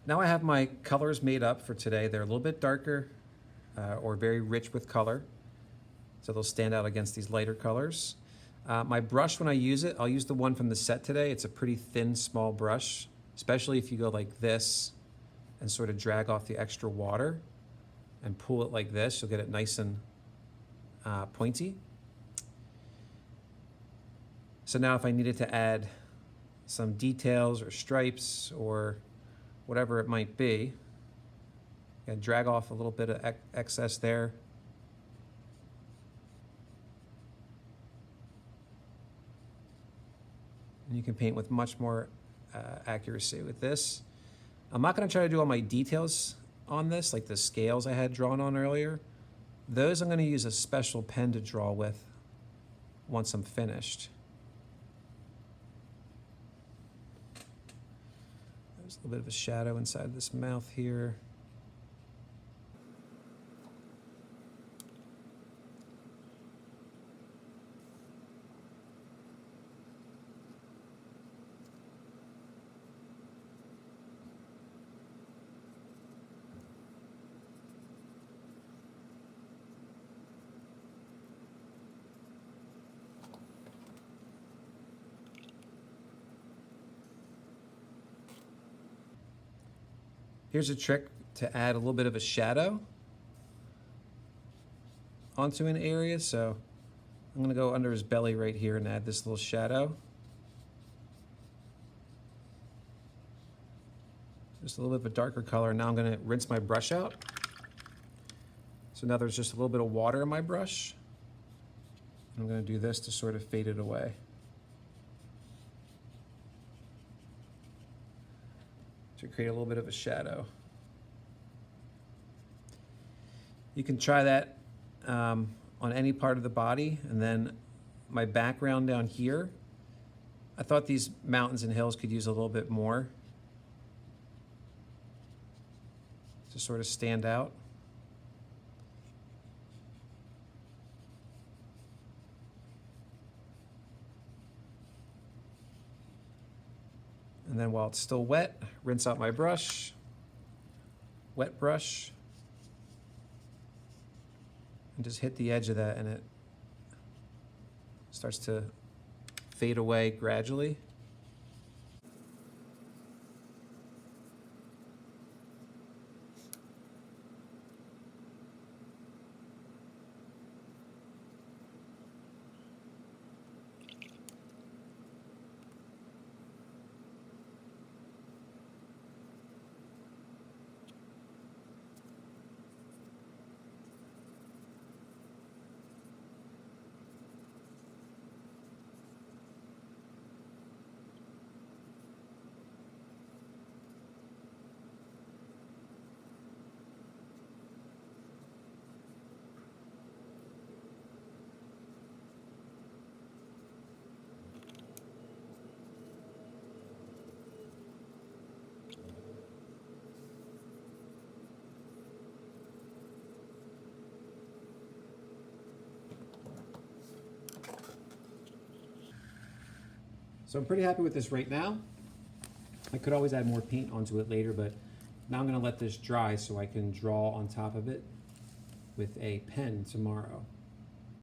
Now I have my colors made up for today. They're a little bit darker or very rich with color, so they'll stand out against these lighter colors. My brush, when I use it, I'll use the one from the set today. It's a pretty thin, small brush, especially if you go like this and sort of drag off the extra water and pull it like this, you'll get it nice and pointy. So now if I needed to add some details or stripes or whatever it might be, and drag off a little bit of excess there. And you can paint with much more accuracy with this. I'm not going to try to do all my details on this, like the scales I had drawn on earlier. Those I'm going to use a special pen to draw with once I'm finished. There's a little bit of a shadow inside this mouth here. Here's a trick to add a little bit of a shadow onto an area. So I'm gonna go under his belly right here and add this little shadow. Just a little bit of a darker color. Now I'm gonna rinse my brush out. So now there's just a little bit of water in my brush. I'm gonna do this to sort of fade it away. To create a little bit of a shadow. You can try that on any part of the body. And then my background down here, I thought these mountains and hills could use a little bit more to sort of stand out. And then while it's still wet, rinse out my brush, wet brush, and just hit the edge of that and it starts to fade away gradually. So I'm pretty happy with this right now. I could always add more paint onto it later, but now I'm gonna let this dry so I can draw on top of it with a pen tomorrow.